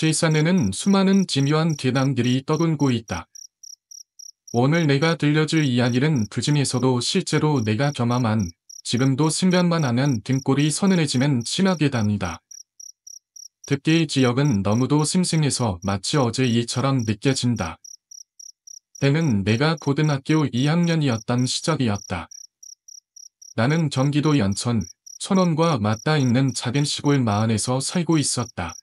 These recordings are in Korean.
제 산에는 수많은 기묘한 괴담들이 떠돌고 있다. 오늘 내가 들려줄 이야기는 그중에서도 실제로 내가 경험한, 지금도 생각만 하면 등골이 서늘해지는 신화괴담이다. 듣기의 지역은 너무도 생생해서 마치 어제 일처럼 느껴진다. 때는 내가 고등학교 2학년이었던 시절이었다. 나는 경기도 연천, 천원과 맞닿아 있는 작은 시골 마을에서 살고 있었다.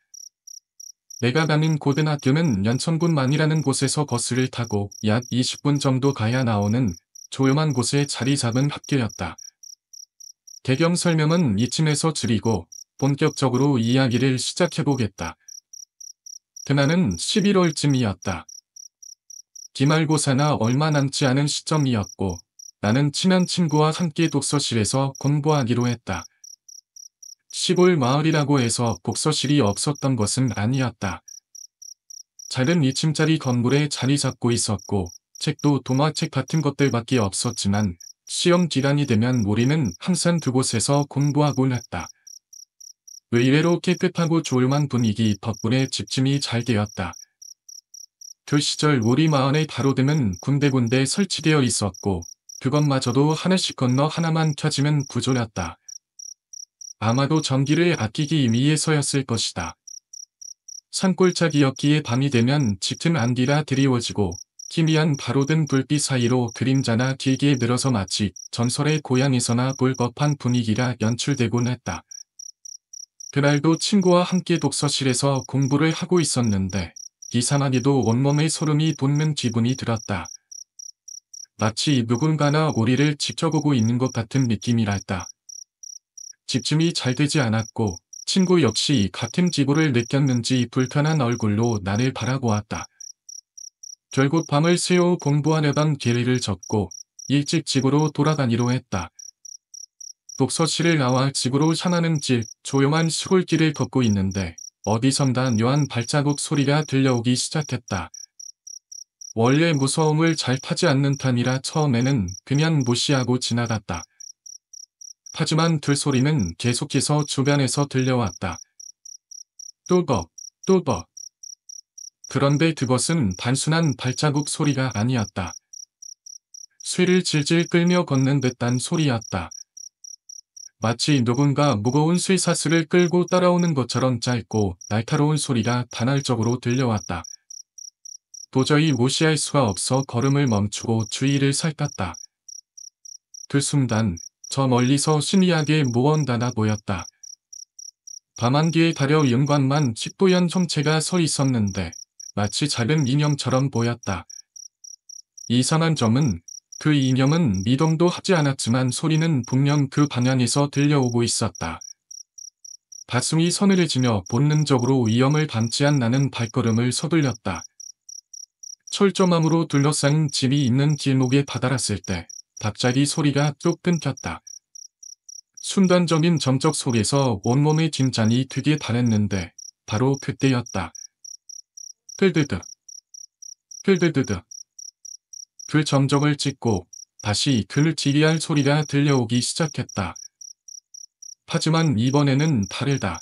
내가 다닌 고등학교는 연천군만이라는 곳에서 버스를 타고 약 20분 정도 가야 나오는 조용한 곳에 자리 잡은 학교였다. 개경 설명은 이쯤에서 줄이고 본격적으로 이야기를 시작해보겠다. 그날은 11월쯤이었다. 기말고사나 얼마 남지 않은 시점이었고 나는 친한 친구와 함께 독서실에서 공부하기로 했다. 시골 마을이라고 해서 독서실이 없었던 것은 아니었다. 작은 2층짜리 건물에 자리 잡고 있었고 책도 동화책 같은 것들밖에 없었지만 시험 기간이 되면 우리는 항상 그곳에서 공부하곤 했다. 의외로 깨끗하고 조용한 분위기 덕분에 집중이 잘 되었다. 그 시절 우리 마을의 가로등은 군데군데 설치되어 있었고 그것마저도 하나씩 건너 하나만 켜지는 구조였다. 아마도 전기를 아끼기 위해서였을 것이다. 산골짜기였기에 밤이 되면 짙은 안개가 드리워지고 희미한 가로등 불빛 사이로 그림자나 길게 늘어서 마치 전설의 고향에서나 볼 법한 분위기가 연출되곤 했다. 그날도 친구와 함께 독서실에서 공부를 하고 있었는데 이상하게도 온몸에 소름이 돋는 기분이 들었다. 마치 누군가가 우리를 지켜보고 있는 것 같은 느낌이랄까. 집중이 잘 되지 않았고 친구 역시 같은 기분을 느꼈는지 불편한 얼굴로 나를 바라보았다. 결국 밤을 새워 공부하려던 계리를 접고 일찍 집으로 돌아가기로 했다. 독서실을 나와 집으로 향하는 길, 조용한 시골길을 걷고 있는데 어디선가 묘한 발자국 소리가 들려오기 시작했다. 원래 무서움을 잘 타지 않는 편이라 처음에는 그냥 무시하고 지나갔다. 하지만 들소리는 계속해서 주변에서 들려왔다. 또벅, 또벅. 그런데 그것은 단순한 발자국 소리가 아니었다. 쇠를 질질 끌며 걷는 듯한 소리였다. 마치 누군가 무거운 쇠사슬을 끌고 따라오는 것처럼 짧고 날카로운 소리가 단발적으로 들려왔다. 도저히 무시할 수가 없어 걸음을 멈추고 주위를 살폈다. 그 순간 저 멀리서 신기하게 무언가가 보였다. 밤안개에 가려 윤곽만 짙보얀 형체가 서 있었는데 마치 작은 인형처럼 보였다. 이상한 점은 그 인형은 미동도 하지 않았지만 소리는 분명 그 방향에서 들려오고 있었다. 가슴이 서늘해지며 본능적으로 위험을 감지한 나는 발걸음을 서둘렀다. 철조망으로 둘러싼 집이 있는 길목에 다다랐을 때 갑자기 소리가 뚝 끊겼다. 순간적인 정적 속에서 온몸의 긴장이 되게 달했는데 바로 그때였다. 끌드득, 끌드드득. 그 정적을 찍고 다시 그를 지휘할 소리가 들려오기 시작했다. 하지만 이번에는 다르다.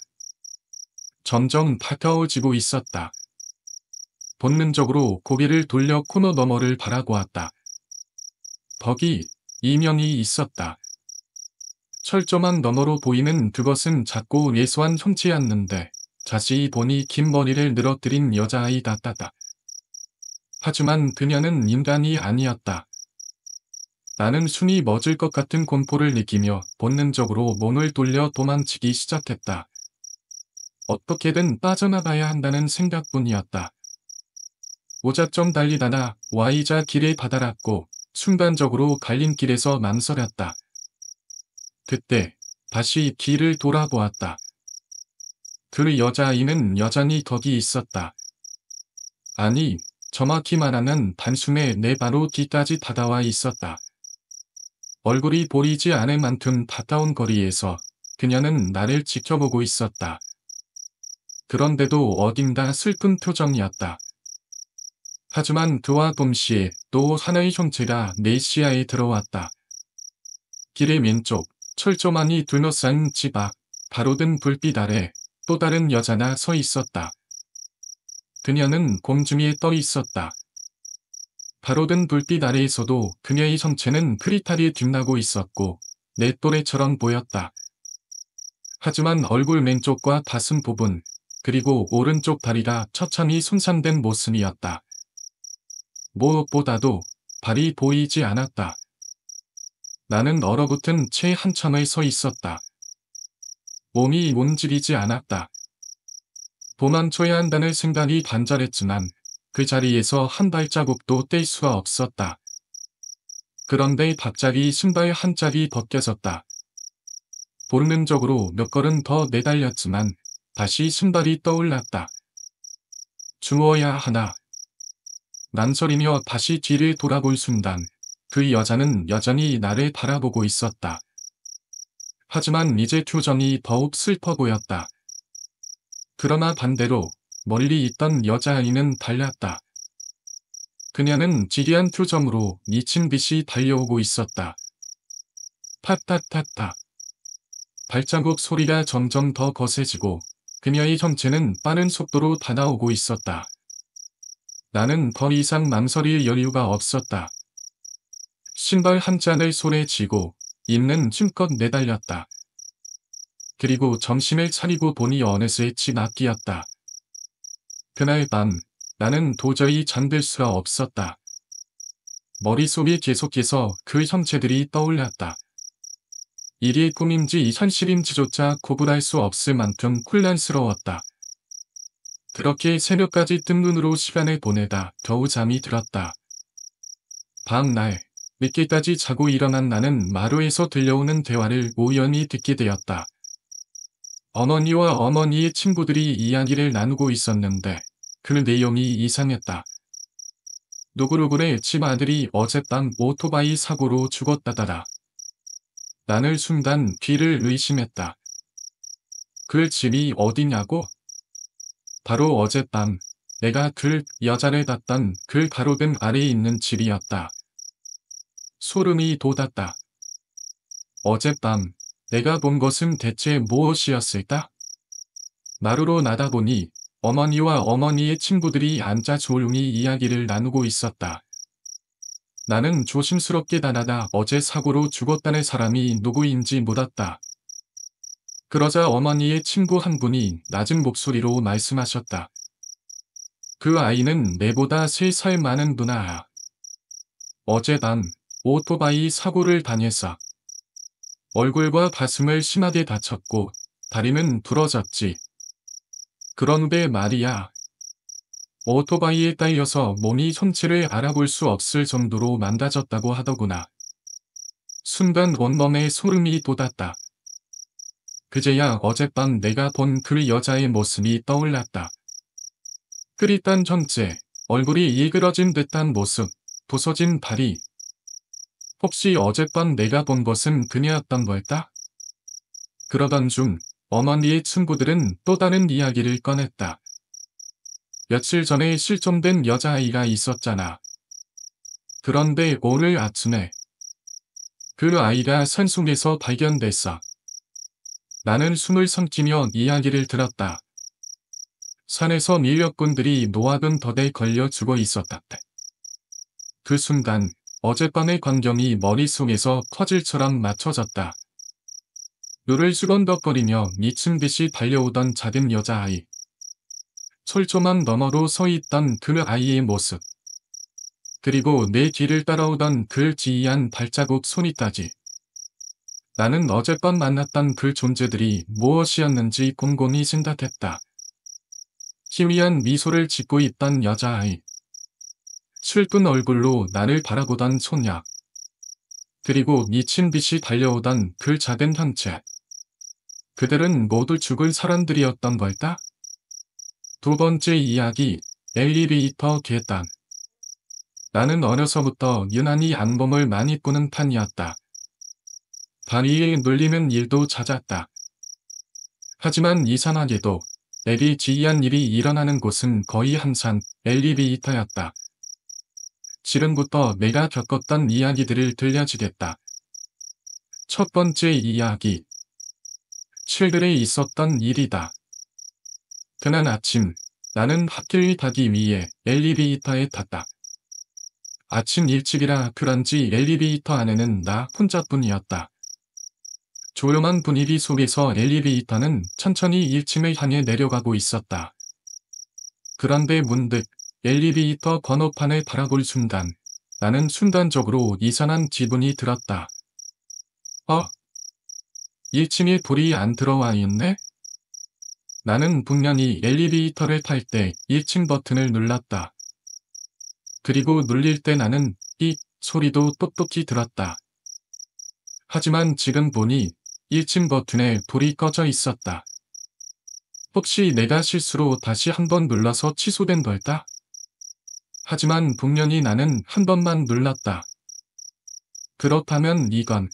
점점 가까워지고 있었다. 본능적으로 고개를 돌려 코너 너머를 바라보았다. 거기 이명이 있었다. 철조망 너머로 보이는 그것은 작고 예소한 형체였는데 자세히 보니 긴 머리를 늘어뜨린 여자아이 같았다. 하지만 그녀는 인간이 아니었다. 나는 숨이 멎을 것 같은 공포를 느끼며 본능적으로 몸을 돌려 도망치기 시작했다. 어떻게든 빠져나가야 한다는 생각뿐이었다. 오작정 달리다가 Y자 길에 다다랐고 순간적으로 갈림길에서 망설였다. 그때 다시 길을 돌아보았다. 그 여자아이는 여전히 거기 있었다. 아니, 정확히 말하면 단숨에 내 바로 뒤까지 다가와 있었다. 얼굴이 보이지 않을 만큼 가까운 거리에서 그녀는 나를 지켜보고 있었다. 그런데도 어딘가 슬픈 표정이었다. 하지만 그와 동시에 또 하나의 형체가 내 시야에 들어왔다. 길의 왼쪽, 철조망이 둘러싼 집 앞, 가로등 불빛 아래 또 다른 여자가 서 있었다. 그녀는 공중 위에 떠 있었다. 가로등 불빛 아래에서도 그녀의 정체는 프리탈이 빛나고 있었고 내 또래처럼 보였다. 하지만 얼굴 왼쪽과 가슴 부분, 그리고 오른쪽 다리가 처참히 손상된 모습이었다. 무엇보다도 발이 보이지 않았다. 나는 얼어붙은 채 한참을 서 있었다. 몸이 움직이지 않았다. 도망쳐야 한다는 생각이 간절했지만 그 자리에서 한 발자국도 뗄 수가 없었다. 그런데 갑자기 신발 한 짝이 벗겨졌다. 본능적으로 몇 걸음 더 내달렸지만 다시 신발이 떠올랐다. 주워야 하나. 난소리며 다시 뒤를 돌아볼 순간 그 여자는 여전히 나를 바라보고 있었다. 하지만 이제 표정이 더욱 슬퍼 보였다. 그러나 반대로 멀리 있던 여자아이는 달랐다. 그녀는 지리한 표정으로 미친 듯이 달려오고 있었다. 타타타타. 발자국 소리가 점점 더 거세지고 그녀의 형체는 빠른 속도로 다가오고 있었다. 나는 더 이상 망설일 여유가 없었다. 신발 한 짝을 손에 쥐고 입는 힘껏 내달렸다. 그리고 정신을 차리고 보니 어느새 집 앞이었다. 그날 밤 나는 도저히 잠들 수가 없었다. 머릿속에 계속해서 그 형체들이 떠올랐다. 일이 꿈인지 현실인지조차 구분할 수 없을 만큼 혼란스러웠다. 그렇게 새벽까지 뜬 눈으로 시간을 보내다 겨우 잠이 들었다. 다음날 늦게까지 자고 일어난 나는 마루에서 들려오는 대화를 우연히 듣게 되었다. 어머니와 어머니의 친구들이 이야기를 나누고 있었는데 그 내용이 이상했다. 누구누구네 집 아들이 어젯밤 오토바이 사고로 죽었다더라. 나는 순간 귀를 의심했다. 그 집이 어디냐고? 바로 어젯밤 내가 그 여자를 봤던 그 가로등 아래에 있는 집이었다. 소름이 돋았다. 어젯밤 내가 본 것은 대체 무엇이었을까? 마루로 나다보니 어머니와 어머니의 친구들이 앉아 조용히 이야기를 나누고 있었다. 나는 조심스럽게 다가가 어제 사고로 죽었다는 사람이 누구인지 물었다. 그러자 어머니의 친구 한 분이 낮은 목소리로 말씀하셨다. 그 아이는 내보다 3살 많은 누나야. 어젯밤 오토바이 사고를 당해서 얼굴과 가슴을 심하게 다쳤고 다리는 부러졌지. 그런데 말이야. 오토바이에 딸려서 몸이 형체를 알아볼 수 없을 정도로 망가졌다고 하더구나. 순간 온몸에 소름이 돋았다. 그제야 어젯밤 내가 본 그 여자의 모습이 떠올랐다. 그릿한 형체, 얼굴이 일그러진 듯한 모습, 부서진 다리. 혹시 어젯밤 내가 본 것은 그녀였던 걸까? 그러던 중 어머니의 친구들은 또 다른 이야기를 꺼냈다. 며칠 전에 실종된 여자아이가 있었잖아. 그런데 오늘 아침에 그 아이가 산속에서 발견됐어. 나는 숨을 삼키며 이야기를 들었다. 산에서 밀렵꾼들이 노악은 덫에 걸려 죽어 있었다대. 그 순간 어젯밤의 광경이 머릿속에서 퍼즐처럼 맞춰졌다. 눈을 수건덕거리며 미친 듯이 달려오던 작은 여자아이. 철조망 너머로 서 있던 그 아이의 모습. 그리고 내 뒤를 따라오던 그 지이한 발자국 소리까지. 나는 어젯밤 만났던 그 존재들이 무엇이었는지 곰곰이 생각했다. 희미한 미소를 짓고 있던 여자아이. 슬픈 얼굴로 나를 바라보던 소녀. 그리고 미친 듯이 달려오던 그 작은 형체. 그들은 모두 죽을 사람들이었던 걸까? 두 번째 이야기, 엘리베이터 계단. 나는 어려서부터 유난히 악몽을 많이 꾸는 판이었다. 다리에 눌리는 일도 잦았다. 하지만 이상하게도 내게 지이한 일이 일어나는 곳은 거의 항상 엘리베이터였다. 지금부터 내가 겪었던 이야기들을 들려주겠다. 첫 번째 이야기. 7월에 있었던 일이다. 그날 아침 나는 학교에 가기 위해 엘리베이터에 탔다. 아침 일찍이라 그런지 엘리베이터 안에는 나 혼자뿐이었다. 조용한 분위기 속에서 엘리베이터는 천천히 1층을 향해 내려가고 있었다. 그런데 문득 엘리베이터 번호판을 바라볼 순간 나는 순간적으로 이상한 기분이 들었다. 1층에 불이 안 들어와 있네? 나는 분명히 엘리베이터를 탈 때 1층 버튼을 눌렀다. 그리고 눌릴 때 나는 삑 소리도 똑똑히 들었다. 하지만 지금 보니 1층 버튼에 불이 꺼져 있었다. 혹시 내가 실수로 다시 한 번 눌러서 취소된 걸까? 하지만 분명히 나는 한 번만 눌렀다. 그렇다면 이건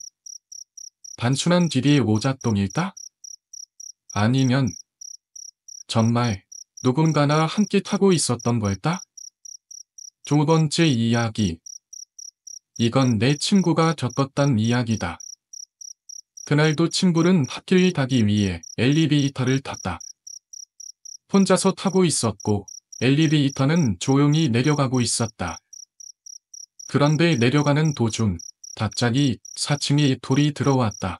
단순한 기계의 오작동일까? 아니면 정말 누군가나 함께 타고 있었던 걸까? 두 번째 이야기. 이건 내 친구가 겪었던 이야기다. 그날도 친구는 학교에 가기 위해 엘리베이터를 탔다. 혼자서 타고 있었고 엘리베이터는 조용히 내려가고 있었다. 그런데 내려가는 도중 갑자기 4층에 불이 들어왔다.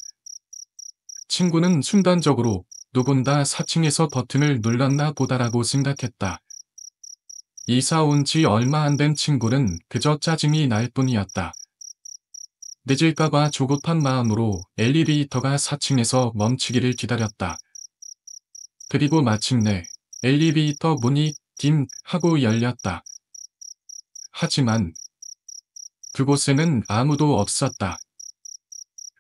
친구는 순간적으로 누군가 4층에서 버튼을 눌렀나 보다라고 생각했다. 이사 온 지 얼마 안 된 친구는 그저 짜증이 날 뿐이었다. 늦을까봐 조급한 마음으로 엘리베이터가 4층에서 멈추기를 기다렸다. 그리고 마침내 엘리베이터 문이 딩 하고 열렸다. 하지만 그곳에는 아무도 없었다.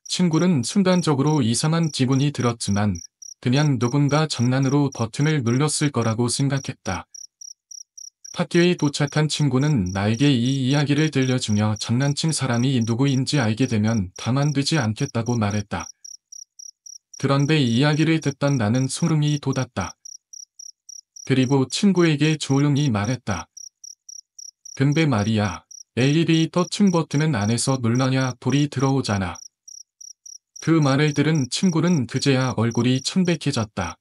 친구는 순간적으로 이상한 기분이 들었지만 그냥 누군가 장난으로 버튼을 눌렀을 거라고 생각했다. 학교에 도착한 친구는 나에게 이 이야기를 들려주며 장난친 사람이 누구인지 알게 되면 가만두지 않겠다고 말했다. 그런데 이야기를 듣던 나는 소름이 돋았다. 그리고 친구에게 조용히 말했다. 근데 말이야, 엘리베이터 층 버튼은 안에서 눌러야 불이 들어오잖아. 그 말을 들은 친구는 그제야 얼굴이 청백해졌다.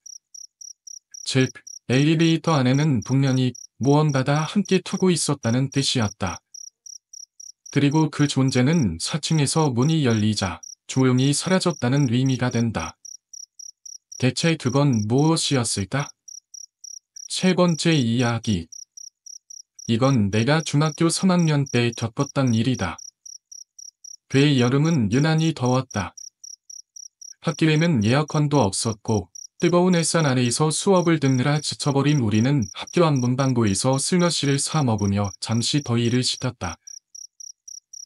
즉, 엘리베이터 안에는 분명히 무언가가 함께 타고 있었다는 뜻이었다. 그리고 그 존재는 4층에서 문이 열리자 조용히 사라졌다는 의미가 된다. 대체 그건 무엇이었을까? 세 번째 이야기. 이건 내가 중학교 3학년 때 겪었던 일이다. 그해 여름은 유난히 더웠다. 학교에는 에어컨도 없었고 뜨거운 햇살 아래에서 수업을 듣느라 지쳐버린 우리는 학교 안 문방구에서 슬러시를 사 먹으며 잠시 더위를 식혔다.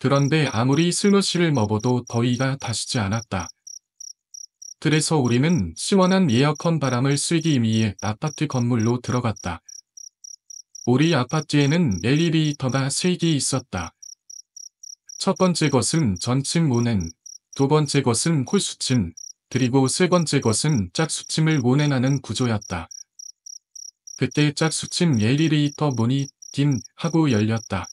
그런데 아무리 슬러시를 먹어도 더위가 가시지 않았다. 그래서 우리는 시원한 에어컨 바람을 쐬기 위해 아파트 건물로 들어갔다. 우리 아파트에는 엘리베이터가 3개 있었다. 첫 번째 것은 전층 운행, 두 번째 것은 홀수층, 그리고 세 번째 것은 짝수층을 운행하는 구조였다. 그때 짝수층 엘리베이터 문이 딩 하고 열렸다.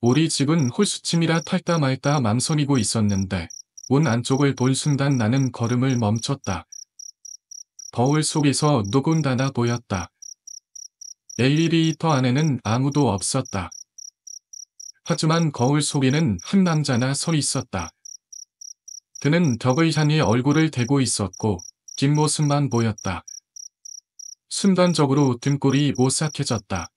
우리 집은 홀수층이라 탈까 말까 맘서리고 있었는데 문 안쪽을 본 순간 나는 걸음을 멈췄다. 거울 속에서 누군가가 보였다. 엘리베이터 안에는 아무도 없었다. 하지만 거울 속에는 한 남자가 서 있었다. 그는 벽을 향해 얼굴을 대고 있었고 뒷모습만 보였다. 순간적으로 등골이 오싹해졌다.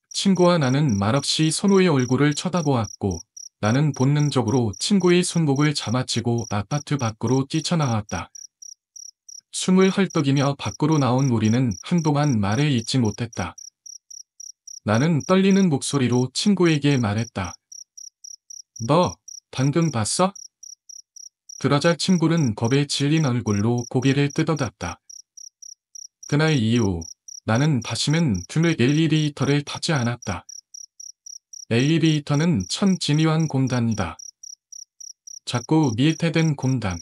친구와 나는 말없이 서로의 얼굴을 쳐다보았고 나는 본능적으로 친구의 손목을 잡아치고 아파트 밖으로 뛰쳐나왔다. 숨을 헐떡이며 밖으로 나온 우리는 한동안 말을 잇지 못했다. 나는 떨리는 목소리로 친구에게 말했다. 너 방금 봤어? 그러자 친구는 겁에 질린 얼굴로 고개를 끄덕였다. 그날 이후 나는 다시는 그 엘리베이터를 타지 않았다. 엘리베이터는 참 진위한 공간이다. 작고 밀폐된 공간.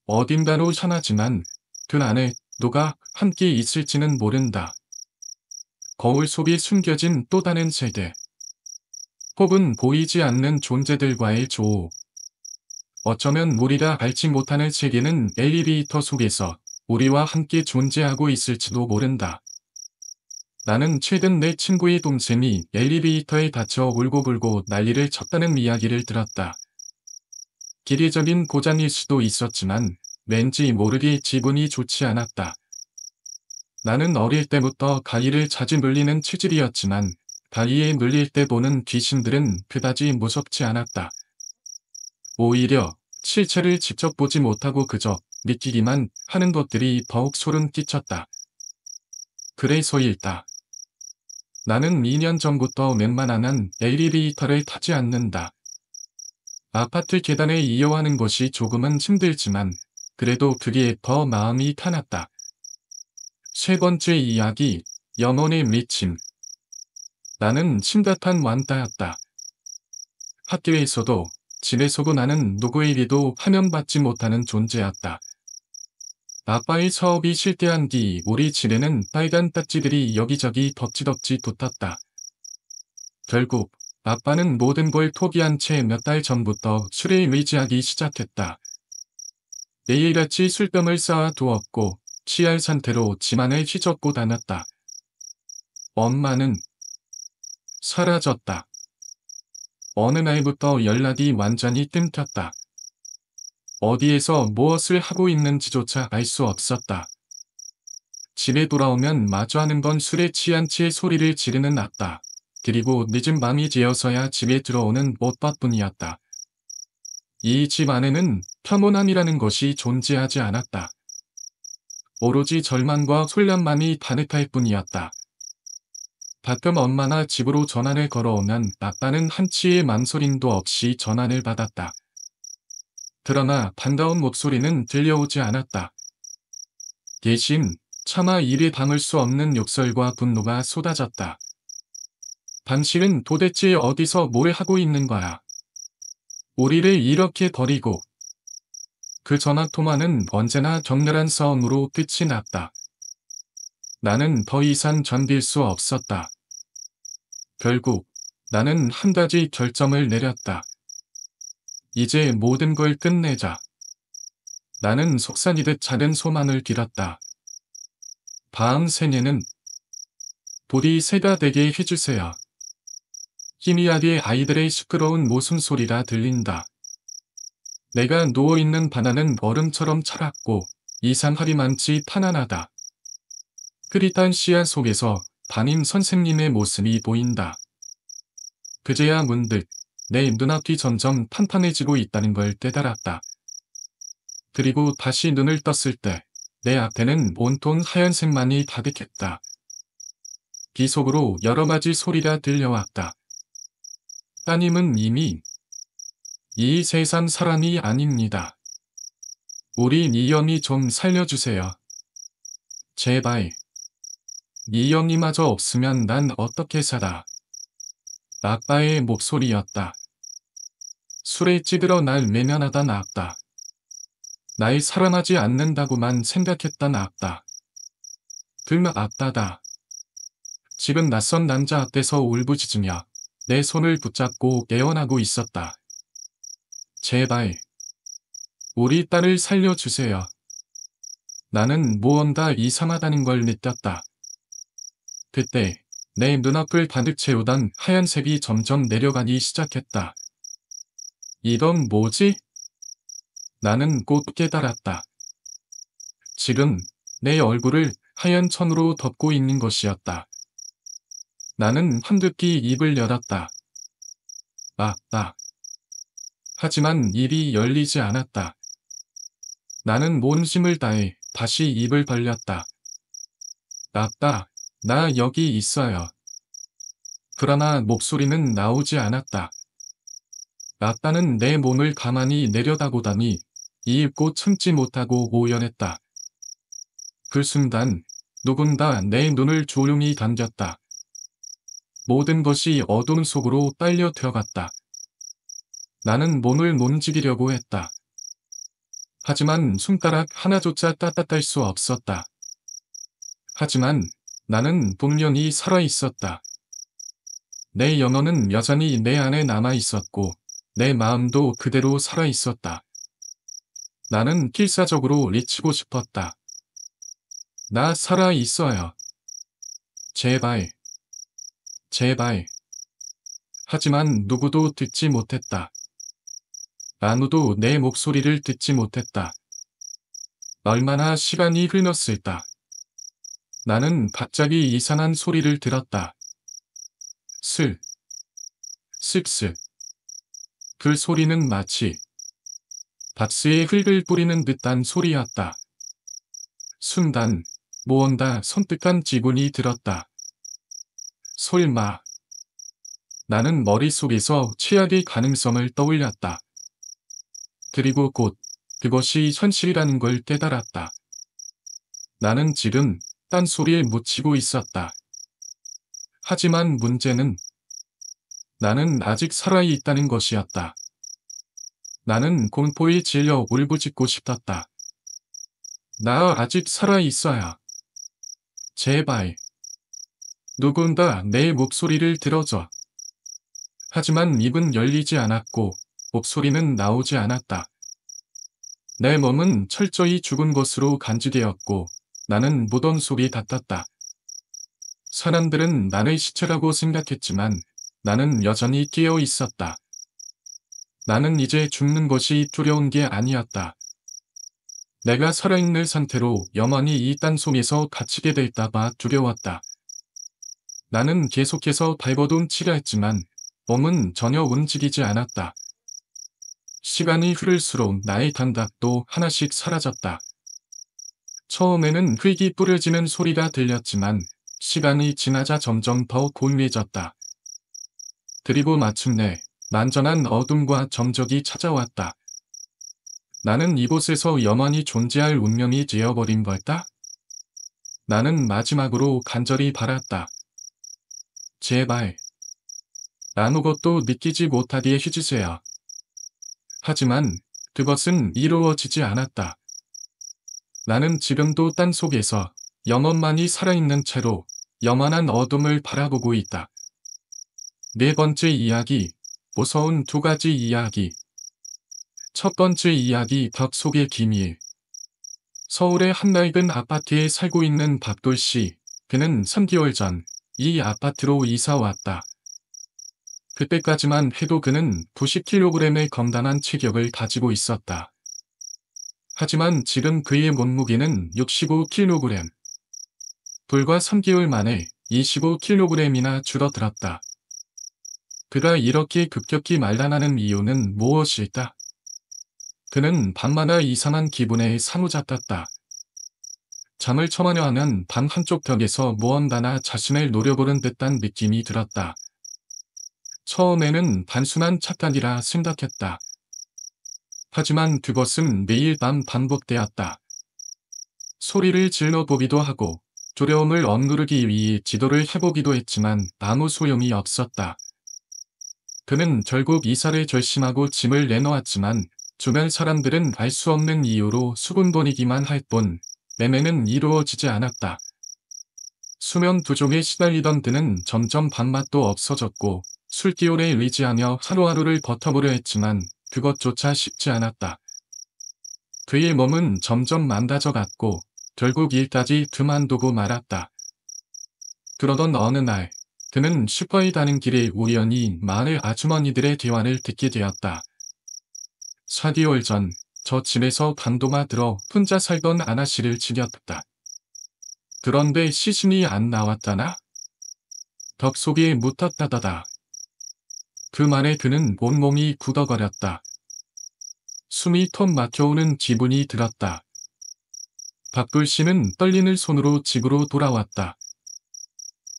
어딘가로 향하지만 그 안에 누가 함께 있을지는 모른다. 거울 속에 숨겨진 또 다른 세계. 혹은 보이지 않는 존재들과의 조우. 어쩌면 우리가 알지 못하는 세계는 엘리베이터 속에서 우리와 함께 존재하고 있을지도 모른다. 나는 최근 내 친구의 동생이 엘리베이터에 다쳐 울고불고 난리를 쳤다는 이야기를 들었다. 기계적인 고장일 수도 있었지만 왠지 모르게 기분이 좋지 않았다. 나는 어릴 때부터 가위를 자주 물리는 체질이었지만 가위에 물릴 때 보는 귀신들은 그다지 무섭지 않았다. 오히려 실체를 직접 보지 못하고 그저 느끼기만 하는 것들이 더욱 소름 끼쳤다. 그래서일다. 나는 2년 전부터 웬만한 한 엘리베이터를 타지 않는다. 아파트 계단에 이용하는 것이 조금은 힘들지만 그래도 그게 더 마음이 편했다. 세 번째 이야기, 영혼의 미침. 나는 심각한 완따였다. 학교에서도 집에서도 나는 누구에게도 환영받지 못하는 존재였다. 아빠의 사업이 실패한 뒤 우리 집에는 빨간 딱지들이 여기저기 덕지덕지 붙었다. 결국 아빠는 모든 걸 포기한 채 몇 달 전부터 술에 의지하기 시작했다. 매일같이 술병을 쌓아 두었고 취할 상태로 집안을 휘젓고 다녔다. 엄마는 사라졌다. 어느 날부터 연락이 완전히 끊겼다. 어디에서 무엇을 하고 있는지조차 알 수 없었다. 집에 돌아오면 마주 하는 건 술에 취한 채 소리를 지르는 아빠. 그리고 늦은 밤이 되어서야 집에 들어오는 오빠뿐이었다. 이 집 안에는 평온함이라는 것이 존재하지 않았다. 오로지 절망과 혼란만이 가득할 뿐이었다. 가끔 엄마나 집으로 전화를 걸어오면 아빠는 한치의 망설임도 없이 전화를 받았다. 그러나 반가운 목소리는 들려오지 않았다. 대신 차마 입에 담을 수 없는 욕설과 분노가 쏟아졌다. 당신은 도대체 어디서 뭘 하고 있는 거야? 우리를 이렇게 버리고. 그 전화통화는 언제나 격렬한 싸움으로 끝이 났다. 나는 더 이상 견딜 수 없었다. 결국 나는 한 가지 결정을 내렸다. 이제 모든 걸 끝내자. 나는 속삭이듯 작은 소망을 빌었다. 다음 생에는 부디 새가 되게 해주세요. 희미하게 아이들의 시끄러운 모순소리가 들린다. 내가 누워있는 바다는 얼음처럼 차갑고 이상하리만치 편안하다. 흐릿한 시야 속에서 담임 선생님의 모습이 보인다. 그제야 문득 내 눈앞이 점점 판판해지고 있다는 걸 깨달았다. 그리고 다시 눈을 떴을 때 내 앞에는 온통 하얀색만이 가득했다. 귀 속으로 여러 가지 소리가 들려왔다. 따님은 이미 이 세상 사람이 아닙니다. 우리 이영이 좀 살려주세요. 제발. 이영이마저 없으면 난 어떻게 살아. 아빠의 목소리였다. 술에 찌들어 날 외면하던 아빠. 날 사랑하지 않는다고만 생각했던 아빠. 그 아빠다. 집은 낯선 남자 앞에서 울부짖으며 내 손을 붙잡고 애원하고 있었다. 제발. 우리 딸을 살려주세요. 나는 무언가 이상하다는 걸 느꼈다. 그때 내 눈앞을 가득 채우던 하얀색이 점점 내려가기 시작했다. 이건 뭐지? 나는 곧 깨달았다. 지금 내 얼굴을 하얀 천으로 덮고 있는 것이었다. 나는 한두끼 입을 열었다. 아빠. 하지만 입이 열리지 않았다. 나는 온 힘을 다해 다시 입을 벌렸다. 아빠, 나 여기 있어요. 그러나 목소리는 나오지 않았다. 아빠는 내 몸을 가만히 내려다보다니 이윽고 참지 못하고 오열했다. 그 순간 누군가 내 눈을 조용히 감겼다. 모든 것이 어두운 속으로 빨려 들어갔다. 나는 몸을 움직이려고 했다. 하지만 손가락 하나조차 따뜻할 수 없었다. 하지만 나는 분명히 살아있었다. 내 영혼은 여전히 내 안에 남아있었고 내 마음도 그대로 살아있었다. 나는 필사적으로 외치고 싶었다. 나 살아있어요. 제발, 제발. 하지만 누구도 듣지 못했다. 아무도 내 목소리를 듣지 못했다. 얼마나 시간이 흘렀을까. 나는 갑자기 이상한 소리를 들었다. 슬, 쓱쓱. 그 소리는 마치 박스에 흙을 뿌리는 듯한 소리였다. 순간, 무언가 섬뜩한 기분이 들었다. 설마. 나는 머릿속에서 최악의 가능성을 떠올렸다. 그리고 곧 그것이 현실이라는 걸 깨달았다. 나는 지금 딴소리에 묻히고 있었다. 하지만 문제는 나는 아직 살아있다는 것이었다. 나는 공포에 질려 울부짖고 싶었다. 나 아직 살아있어야. 제발. 누군가 내 목소리를 들어줘. 하지만 입은 열리지 않았고 목소리는 나오지 않았다. 내 몸은 철저히 죽은 것으로 간주되었고 나는 무덤 속에 닿았다. 사람들은 나를 시체라고 생각했지만 나는 여전히 깨어 있었다. 나는 이제 죽는 것이 두려운 게 아니었다. 내가 살아있는 상태로 영원히 이 땅 속에서 갇히게 될까봐 두려웠다. 나는 계속해서 발버둥 치려 했지만 몸은 전혀 움직이지 않았다. 시간이 흐를수록 나의 감각도 하나씩 사라졌다. 처음에는 흙이 뿌려지는 소리가 들렸지만 시간이 지나자 점점 더 고요해졌다. 그리고 마침내 완전한 어둠과 정적이 찾아왔다. 나는 이곳에서 영원히 존재할 운명이 되어버린 걸까? 나는 마지막으로 간절히 바랐다. 제발. 아무것도 느끼지 못하게 해주세요. 하지만 그것은 이루어지지 않았다. 나는 지금도 땅 속에서 영혼만이 살아있는 채로 영원한 어둠을 바라보고 있다. 네 번째 이야기, 무서운 두 가지 이야기. 첫 번째 이야기, 벽 속의 기밀. 서울의 한 낡은 아파트에 살고 있는 박돌 씨. 그는 3개월 전 이 아파트로 이사 왔다. 그때까지만 해도 그는 90kg의 건강한 체격을 가지고 있었다. 하지만 지금 그의 몸무게는 65kg. 불과 3개월 만에 25kg이나 줄어들었다. 그가 이렇게 급격히 말라나는 이유는 무엇일까? 그는 밤마다 이상한 기분에 사로잡혔다. 잠을 청하려 하면 방 한쪽 벽에서 무언가나 자신을 노려보는 듯한 느낌이 들었다. 처음에는 단순한 착각이라 생각했다. 하지만 그것은 매일 밤 반복되었다. 소리를 질러보기도 하고 두려움을 억누르기 위해 지도를 해보기도 했지만 아무 소용이 없었다. 그는 결국 이사를 결심하고 짐을 내놓았지만 주변 사람들은 알 수 없는 이유로 수군거리기만 할 뿐 매매는 이루어지지 않았다. 수면 부족에 시달리던 그는 점점 밥맛도 없어졌고 술기운에 의지하며 하루하루를 버텨보려 했지만 그것조차 쉽지 않았다. 그의 몸은 점점 망가져갔고 결국 일까지 그만두고 말았다. 그러던 어느 날 그는 슈퍼에 가는 길에 우연히 마을 아주머니들의 대화를 듣게 되었다. 4개월 전 저 집에서 강도가 들어 혼자 살던 아가씨를 죽였다. 그런데 시신이 안 나왔다나? 벽 속에 묻혔다다다. 그 말에 그는 온몸이 굳어버렸다. 숨이 턱 막혀오는 기분이 들었다. 박돌 씨는 떨리는 손으로 집으로 돌아왔다.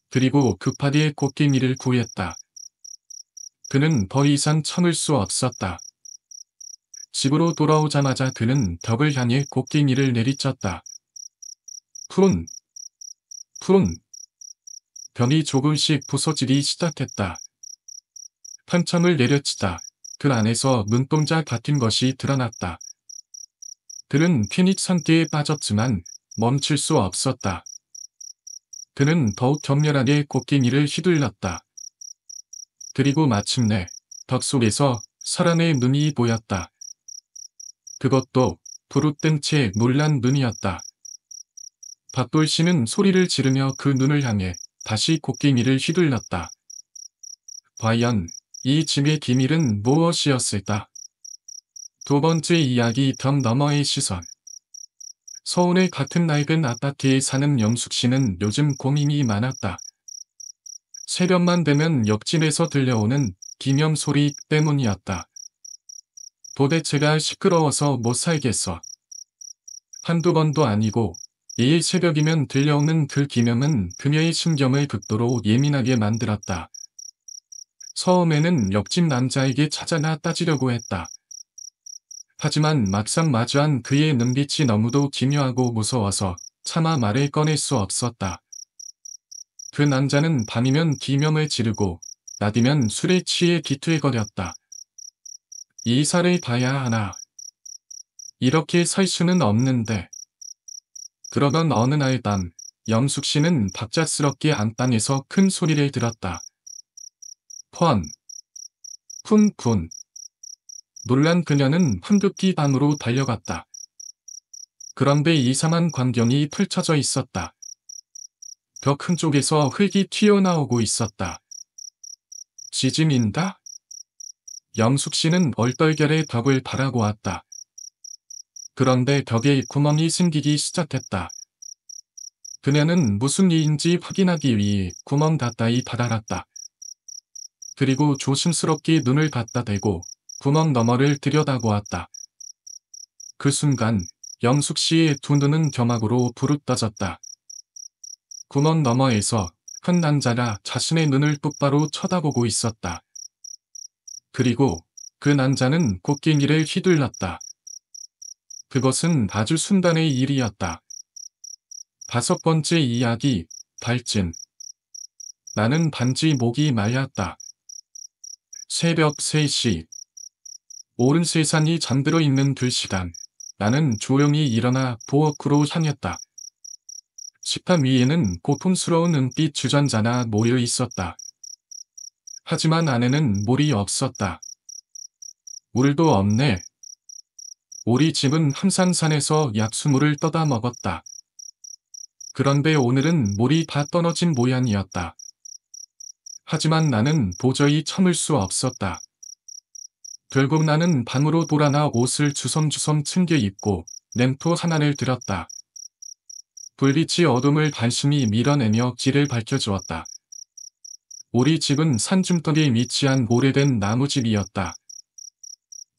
그리고 급하게 곡괭이를 구했다. 그는 더 이상 참을 수 없었다. 집으로 돌아오자마자 그는 벽을 향해 곡괭이를 내리쳤다. 푸른, 푸른. 벽이 조금씩 부서지기 시작했다. 한참을 내려치다 그 안에서 눈동자 같은 것이 드러났다. 그는 패닉 상태에 빠졌지만 멈출 수 없었다. 그는 더욱 격렬하게 곡괭이를 휘둘렀다. 그리고 마침내 벽 속에서 사람의 눈이 보였다. 그것도 부릅뜬 채 놀란 눈이었다. 박돌 씨는 소리를 지르며 그 눈을 향해 다시 곡괭이를 휘둘렀다. 과연 이 집의 기밀은 무엇이었을까? 두 번째 이야기 덤 너머의 시선. 서울의 같은 낡은 아파트에 사는 영숙 씨는 요즘 고민이 많았다. 새벽만 되면 옆집에서 들려오는 기념 소리 때문이었다. 도대체가 시끄러워서 못 살겠어. 한두 번도 아니고 매일 새벽이면 들려오는 그 기념은 그녀의 신경을 극도로 예민하게 만들었다. 처음에는 옆집 남자에게 찾아나 따지려고 했다. 하지만 막상 마주한 그의 눈빛이 너무도 기묘하고 무서워서 차마 말을 꺼낼 수 없었다. 그 남자는 밤이면 기명을 지르고 낮이면 술에 취해 기투해거렸다. 이 이사를 봐야 하나. 이렇게 살 수는 없는데. 그러던 어느 날 밤, 영숙 씨는 갑작스럽게 안방에서 큰 소리를 들었다. 펀. 푼푼. 놀란 그녀는 황급히 방으로 달려갔다. 그런데 이상한 광경이 펼쳐져 있었다. 벽 한쪽에서 흙이 튀어나오고 있었다. 지짐인가? 영숙 씨는 얼떨결에 벽을 바라보았다. 그런데 벽에 구멍이 생기기 시작했다. 그녀는 무슨 일인지 확인하기 위해 구멍 가까이 다가갔다. 그리고 조심스럽게 눈을 갖다 대고 구멍 너머를 들여다보았다. 그 순간 영숙 씨의 두 눈은 경악으로 부릅떠졌다. 구멍 너머에서 큰 남자가 자신의 눈을 똑바로 쳐다보고 있었다. 그리고 그 남자는 곡괭이를 휘둘렀다. 그것은 아주 순간의 일이었다. 다섯 번째 이야기, 발진. 나는 반지 목이 말랐다. 새벽 3시. 오른 세상이 잠들어 있는 그 시간, 나는 조용히 일어나 부엌으로 향했다. 식탁 위에는 고풍스러운 은빛 주전자나 모여 있었다. 하지만 안에는 물이 없었다. 물도 없네. 우리 집은 항상 산에서 약수물을 떠다 먹었다. 그런데 오늘은 물이 다 떨어진 모양이었다. 하지만 나는 도저히 참을 수 없었다. 결국 나는 방으로 돌아나 옷을 주섬주섬 챙겨 입고 램프 하나를 들었다. 불빛이 어둠을 단숨이 밀어내며 길을 밝혀주었다. 우리 집은 산중턱에 위치한 오래된 나무집이었다.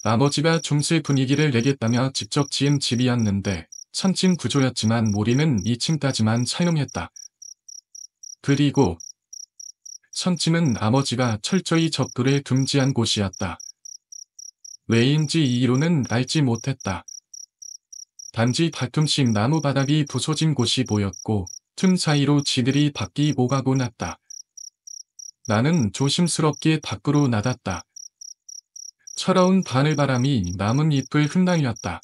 아버지가 중세 분위기를 내겠다며 직접 지은 집이었는데 1000층 구조였지만 우리는 2층까지만 사용했다. 그리고 1000층은 아버지가 철저히 접근을 금지한 곳이었다. 왜인지 이유는 알지 못했다. 단지 가끔씩 나무 바닥이 부서진 곳이 보였고 틈 사이로 지들이 밖이 오가고 났다. 나는 조심스럽게 밖으로 나갔다. 차가운 바늘바람이 남은 잎을 흩날렸다.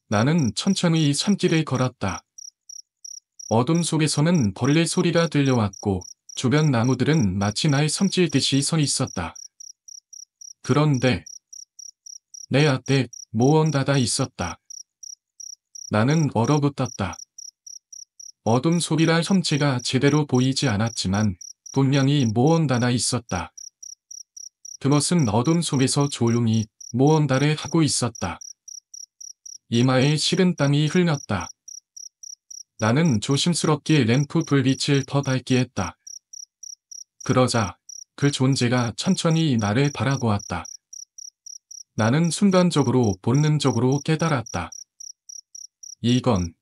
나는 천천히 산길을 걸었다. 어둠 속에서는 벌레 소리가 들려왔고 주변 나무들은 마치 날 섬질듯이 서 있었다. 그런데 내 앞에 무언가가 있었다. 나는 얼어붙었다. 어둠 속이라 형체가 제대로 보이지 않았지만 분명히 무언가가 있었다. 그것은 어둠 속에서 조용히 무언가를 하고 있었다. 이마에 식은 땀이 흘렀다. 나는 조심스럽게 램프 불빛을 더 밝게 했다. 그러자 그 존재가 천천히 나를 바라보았다. 나는 순간적으로 본능적으로 깨달았다. 이건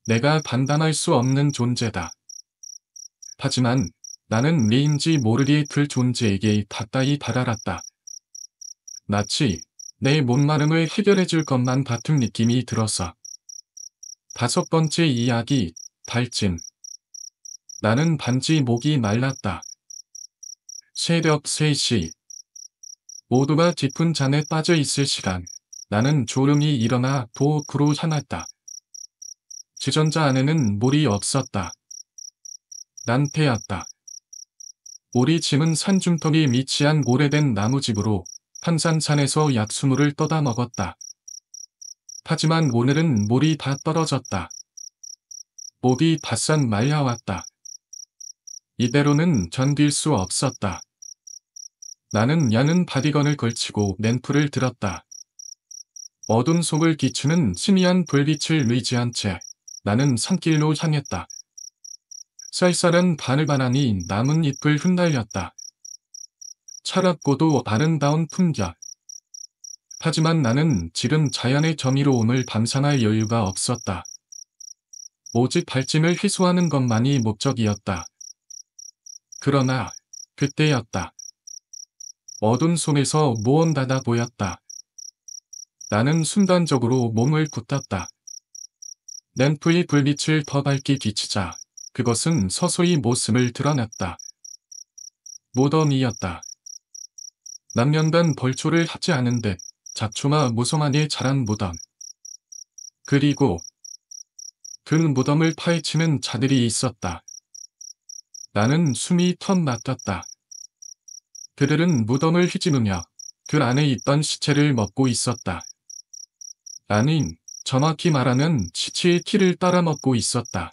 내가 판단할 수 없는 존재다. 하지만 나는 왜인지 모르게 그 존재에게 가까이 다가갔다. 마치 내 목마름을 해결해줄 것만 같은 느낌이 들었어. 다섯 번째 이야기, 발진. 나는 반지 목이 말랐다. 새벽 3시. 모두가 깊은 잠에 빠져 있을 시간, 나는 조용히 일어나 부엌으로 향했다. 주전자 안에는 물이 없었다. 난패였다. 우리 집은 산중턱에 위치한 오래된 나무집으로 항상 산에서 약수물을 떠다 먹었다. 하지만 오늘은 물이 다 떨어졌다. 목이 바싹 말라왔다. 이대로는 견딜 수 없었다. 나는 야는 바디건을 걸치고 램프를 들었다. 어둠 속을 비추는 희미한 불빛을 의지한 채 나는 산길로 향했다. 쌀쌀한 바늘바람이 나뭇잎을 흩날렸다. 차갑고도 아름다운 풍경. 하지만 나는 지금 자연의 정의로움을 감상할 여유가 없었다. 오직 발짐을 희소하는 것만이 목적이었다. 그러나 그때였다. 어둠 속에서 무언가가 보였다. 나는 순간적으로 몸을 굳혔다. 램프의 불빛을 더 밝게 비추자 그것은 서서히 모습을 드러냈다. 무덤이었다. 남년간 벌초를 하지 않은 듯 잡초와 무성하게 자란 무덤. 그리고 그 무덤을 파헤치는 자들이 있었다. 나는 숨이 턱 막혔다. 그들은 무덤을 휘저으며 그 안에 있던 시체를 먹고 있었다. 아니, 정확히 말하면 시체의 피를 따라먹고 있었다.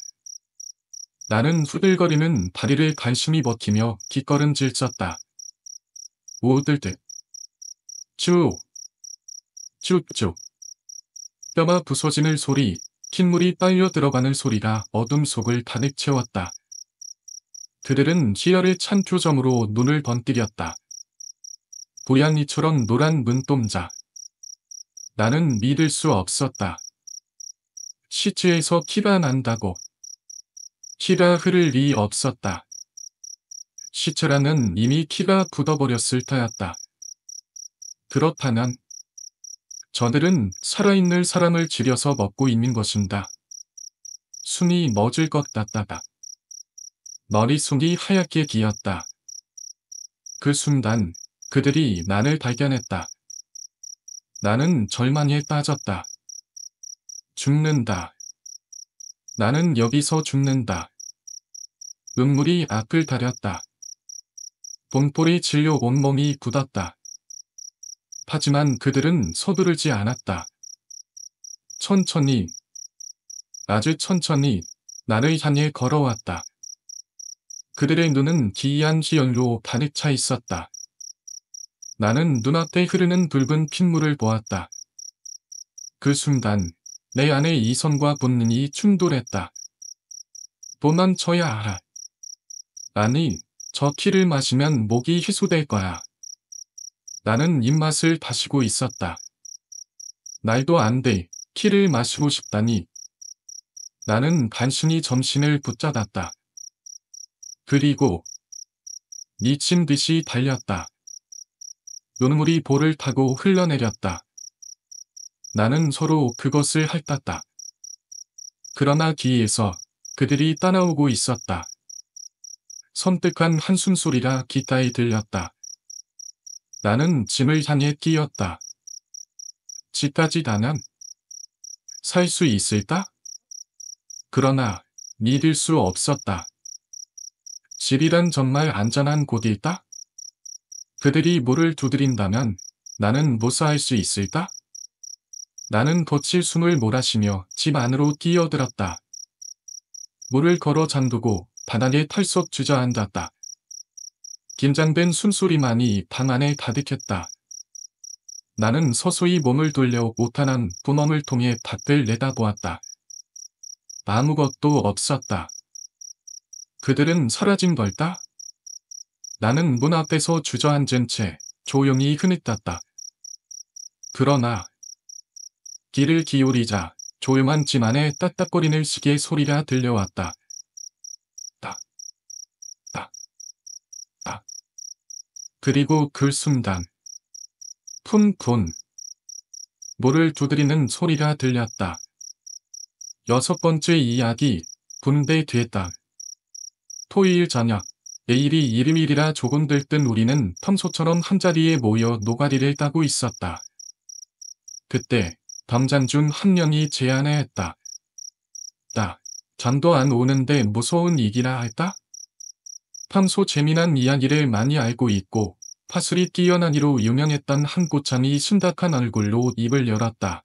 나는 후들거리는 다리를 간신히 버티며 뒷걸음질 쳤다. 우들듯. 쭉. 쭉쭉. 뼈가 부서지는 소리, 핏물이 빨려 들어가는 소리가 어둠 속을 가득 채웠다. 그들은 희열에 찬 표정으로 눈을 번뜨렸다. 고양이처럼 노란 눈동자. 나는 믿을 수 없었다. 시체에서 피가 난다고. 피가 흐를 리 없었다. 시체라는 이미 피가 굳어버렸을 터였다. 그렇다면 저들은 살아있는 사람을 지려서 먹고 있는 것인가. 숨이 멎을 것 같다다. 머릿속이 하얗게 기었다. 그 순간 그들이 나를 발견했다. 나는 절망에 빠졌다. 죽는다. 나는 여기서 죽는다. 눈물이 앞을 가렸다. 봉포리 질려 온몸이 굳었다. 하지만 그들은 서두르지 않았다. 천천히, 아주 천천히 나를 향해 걸어왔다. 그들의 눈은 기이한 희열로 가득 차 있었다. 나는 눈앞에 흐르는 붉은 핏물을 보았다. 그 순간 내 안에 이성과 본능이 충돌했다. 도망쳐야 알아. 아니, 저 피를 마시면 목이 희소될 거야. 나는 입맛을 다시고 있었다. 말도 안 돼, 피를 마시고 싶다니. 나는 간신히 정신을 붙잡았다. 그리고 미친 듯이 달렸다. 눈물이 볼을 타고 흘러내렸다. 나는 서로 그것을 핥았다. 그러나 뒤에서 그들이 따라오고 있었다. 섬뜩한 한숨 소리가 귓가에 들렸다. 나는 짐을 향해 뛰었다. 집까지 가면 살 수 있을까? 그러나 믿을 수 없었다. 집이란 정말 안전한 곳일까? 그들이 물을 두드린다면 나는 무사할 수 있을까? 나는 거칠 숨을 몰아쉬며 집 안으로 뛰어들었다. 물을 걸어 잠그고 바닥에 털썩 주저앉았다. 긴장된 숨소리만이 방 안에 가득했다. 나는 서서히 몸을 돌려 오타난 구멍을 통해 밖을 내다보았다. 아무것도 없었다. 그들은 사라진 걸까? 나는 문 앞에서 주저앉은 채 조용히 흐느꼈다. 그러나 귀를 기울이자 조용한 집 안에 딱딱거리는 시계 소리가 들려왔다. 딱, 딱, 딱. 그리고 그 순간 푼푼 물을 두드리는 소리가 들렸다. 6번째 이야기 분배 됐다. 토요일 저녁 내일이 일요일이라 조금 들뜬 우리는 평소처럼 한자리에 모여 노가리를 따고 있었다. 그때 담장 중 한 명이 제안했다. 잠도 안 오는데 무서운 얘기라 할까? 평소 재미난 이야기를 많이 알고 있고 파술이 뛰어나기로 유명했던 한 고참이 심각한 얼굴로 입을 열었다.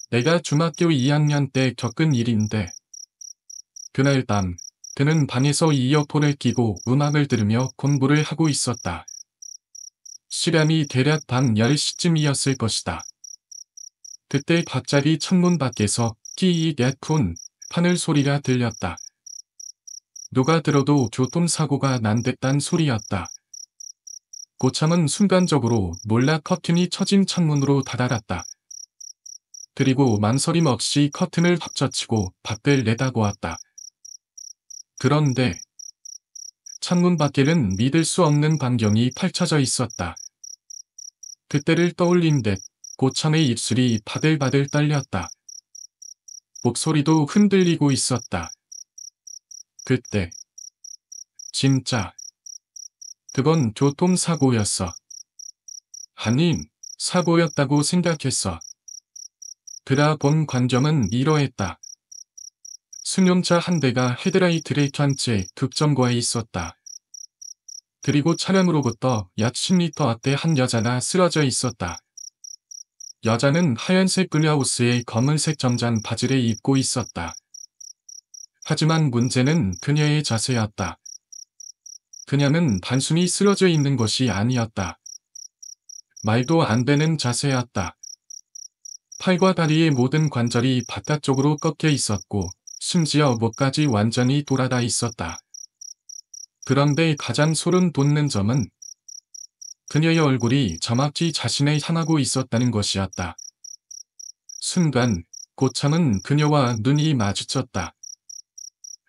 내가 중학교 2학년 때 겪은 일인데 그날 밤 그는 방에서 이어폰을 끼고 음악을 들으며 공부를 하고 있었다. 시간이 대략 밤 10시쯤이었을 것이다. 그때 갑자기 창문 밖에서 끼익얏훈 하늘 소리가 들렸다. 누가 들어도 교통사고가 난 듯한 소리였다. 고참은 순간적으로 놀라 커튼이 처진 창문으로 다다랐다. 그리고 망설임 없이 커튼을 확 젖히고 밖을 내다보았다. 그런데 창문 밖에는 믿을 수 없는 광경이 펼쳐져 있었다. 그때를 떠올린 듯 고참의 입술이 바들바들 떨렸다. 목소리도 흔들리고 있었다. 그때 진짜 그건 교통사고였어. 아님, 사고였다고 생각했어. 그가 본 광경은 이러했다. 승용차 한 대가 헤드라이트를 켠 채 급정거해 있었다. 그리고 차량으로부터 약 10m 앞에 한 여자가 쓰러져 있었다. 여자는 하얀색 블라우스에 검은색 정장 바지를 입고 있었다. 하지만 문제는 그녀의 자세였다. 그녀는 단순히 쓰러져 있는 것이 아니었다. 말도 안 되는 자세였다. 팔과 다리의 모든 관절이 바깥쪽으로 꺾여 있었고 심지어 목까지 완전히 돌아다 있었다. 그런데 가장 소름 돋는 점은 그녀의 얼굴이 정확히 자신을 향하고 있었다는 것이었다. 순간 고참은 그녀와 눈이 마주쳤다.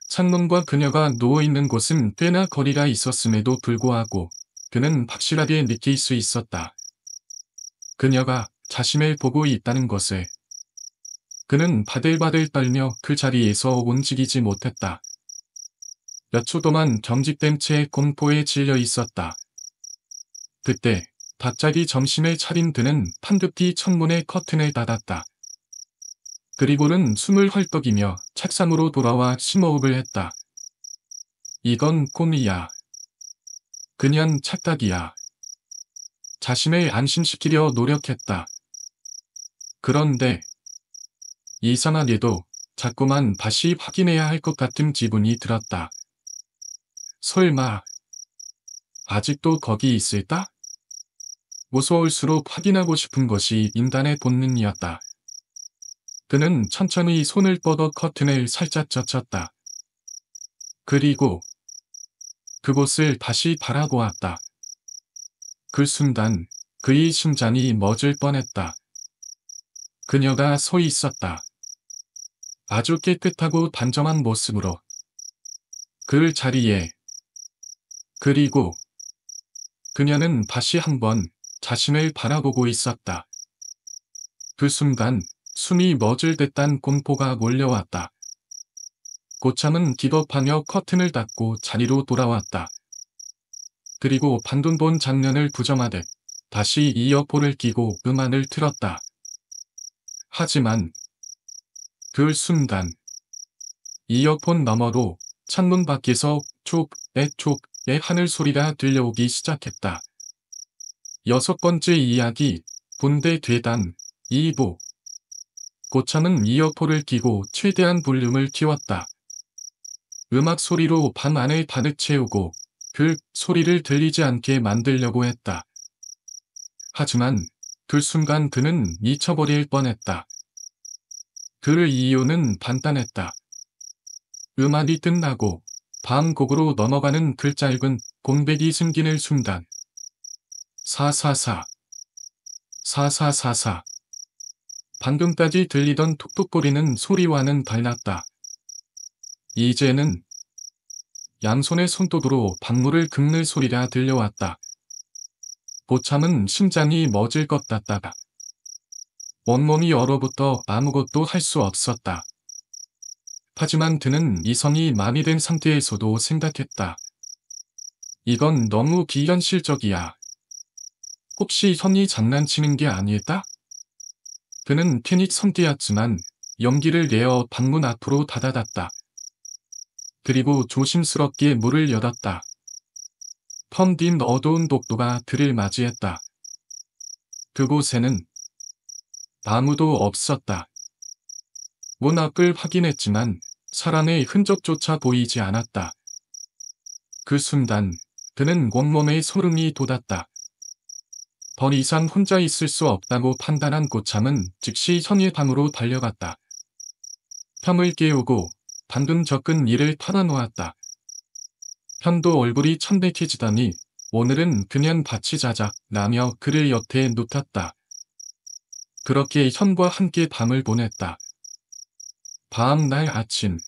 창문과 그녀가 누워있는 곳은 꽤나 거리가 있었음에도 불구하고 그는 확실하게 느낄 수 있었다. 그녀가 자신을 보고 있다는 것을. 그는 바들바들 떨며 그 자리에서 움직이지 못했다. 몇 초 동안 경직된 채 공포에 질려 있었다. 그때 갑자기 정신을 차린 그는 황급히 창문의 커튼을 닫았다. 그리고는 숨을 헐떡이며 책상으로 돌아와 심호흡을 했다. 이건 꿈이야. 그냥 착각이야. 자신을 안심시키려 노력했다. 그런데 이상하게도 자꾸만 다시 확인해야 할 것 같은 기분이 들었다. 설마 아직도 거기 있을까? 무서울수록 확인하고 싶은 것이 인간의 본능이었다. 그는 천천히 손을 뻗어 커튼을 살짝 젖혔다. 그리고 그곳을 다시 바라보았다. 그 순간 그의 심장이 멎을 뻔했다. 그녀가 서 있었다. 아주 깨끗하고 단정한 모습으로. 그 자리에. 그리고 그녀는 다시 한번 자신을 바라보고 있었다. 그 순간 숨이 멎을 듯한 공포가 몰려왔다. 고참은 기겁하며 커튼을 닫고 자리로 돌아왔다. 그리고 방금 본 장면을 부정하듯 다시 이어폰을 끼고 음악을 틀었다. 하지만 그 순간 이어폰 너머로 창문 밖에서 촉의 하늘 소리가 들려오기 시작했다. 6번째 이야기 분대 괴담 2부. 고참은 이어폰을 끼고 최대한 볼륨을 키웠다. 음악 소리로 방 안을 가득 채우고 그 소리를 들리지 않게 만들려고 했다. 하지만 그 순간 그는 미쳐버릴 뻔했다. 그 이유는 간단했다. 음악이 끝나고 다음 곡으로 넘어가는 그 짧은 공백이 생기는 순간. 사사사. 사사사사. 방금까지 들리던 톡톡거리는 소리와는 달랐다. 이제는 양손의 손톱으로 방울을 긁는 소리가 들려왔다. 고참은 심장이 멎을 것 같다가 온몸이 얼어붙어 아무것도 할 수 없었다. 하지만 그는 이성이 마비된 상태에서도 생각했다. 이건 너무 비현실적이야. 혹시 형이 장난치는 게 아닐까? 그는 괜히 성대였지만 용기를 내어 방문 앞으로 다가갔다. 그리고 조심스럽게 문을 열었다. 펑빈 어두운 복도가 그를 맞이했다. 그곳에는 아무도 없었다. 문 앞을 확인했지만 사람의 흔적조차 보이지 않았다. 그 순간 그는 온몸에 소름이 돋았다. 더 이상 혼자 있을 수 없다고 판단한 고참은 즉시 현의 방으로 달려갔다. 현을 깨우고 방금 적은 일을 털어놓았다. 현도 얼굴이 천백해지더니 오늘은 그냥 밭이 자작 라며 그를 여태 눕혔다. 그렇게 현과 함께 밤을 보냈다. 다음 날 아침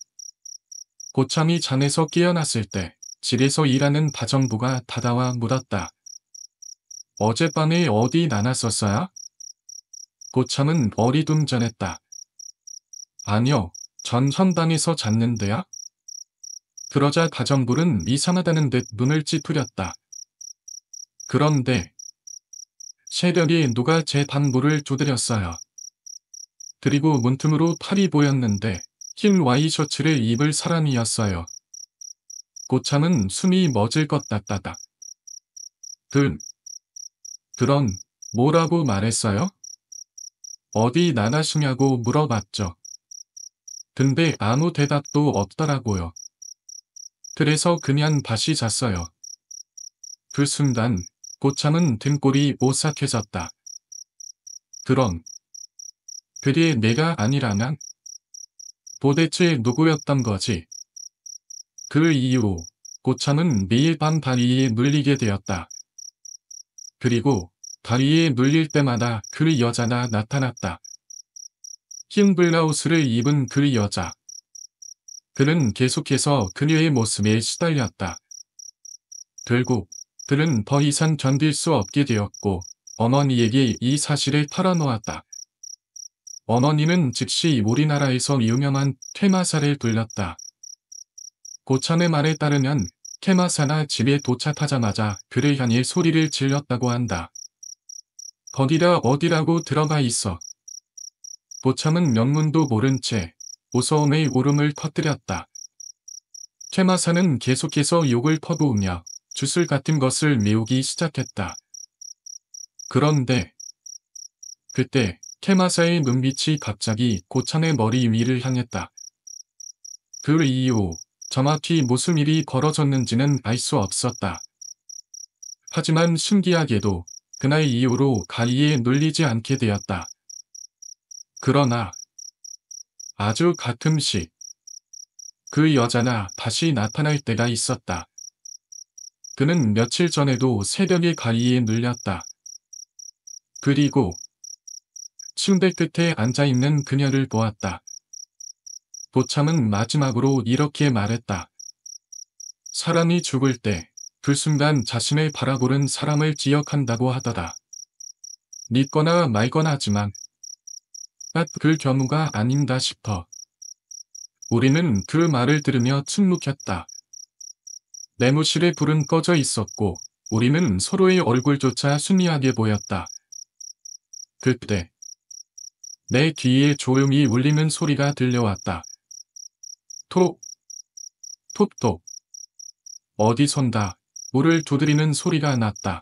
고참이 잠에서 깨어났을 때 집에서 일하는 가정부가 다가와 물었다. 어젯밤에 어디 나갔었어요? 고참은 어리둥절했다. 아니요, 전 현방에서 잤는데요. 그러자 가정부는 이상하다는 듯 눈을 찌푸렸다. 그런데 새벽에 누가 제 방문을 두드렸어요. 그리고 문틈으로 팔이 보였는데 흰 와이셔츠를 입을 사람이었어요. 고참은 숨이 멎을 것 같다다. 그럼 뭐라고 말했어요? 어디 나가시냐고 물어봤죠. 근데 아무 대답도 없더라고요. 그래서 그냥 다시 잤어요. 그 순간 고참은 등골이 오싹해졌다. 그럼 그게 내가 아니라면 도대체 누구였던 거지? 그 이후 고참은 매일 밤 다리에 눌리게 되었다. 그리고 다리에 눌릴 때마다 그 여자가 나타났다. 흰 블라우스를 입은 그 여자. 그는 계속해서 그녀의 모습에 시달렸다. 결국 그는 더 이상 견딜 수 없게 되었고 어머니에게 이 사실을 털어놓았다. 어머니는 즉시 우리나라에서 유명한 퇴마사를 불렀다. 고참의 말에 따르면 퇴마사가 집에 도착하자마자 그를 향해 소리를 질렀다고 한다. 거기가 어디라고 들어가 있어. 고참은 명문도 모른 채 무서움의 울음을 터뜨렸다. 퇴마사는 계속해서 욕을 퍼부으며 주술 같은 것을 메우기 시작했다. 그런데 그때 퇴마사의 눈빛이 갑자기 고참의 머리 위를 향했다. 그 이후 정확히 무슨 일이 벌어졌는지는 알 수 없었다. 하지만 신기하게도 그날 이후로 가위에 눌리지 않게 되었다. 그러나 아주 가끔씩 그 여자가 다시 나타날 때가 있었다. 그는 며칠 전에도 새벽에 가위에 눌렸다. 그리고 침대 끝에 앉아있는 그녀를 보았다. 고참은 마지막으로 이렇게 말했다. 사람이 죽을 때 그 순간 자신을 바라보는 사람을 기억한다고 하더라. 믿거나 말거나 하지만 그 경우가 아닌가 싶어. 우리는 그 말을 들으며 침묵했다. 내무실에 불은 꺼져 있었고 우리는 서로의 얼굴조차 순리하게 보였다. 그때 내 귀에 조용히 울리는 소리가 들려왔다. 톡, 톡톡. 어디선가 문을 두드리는 소리가 났다.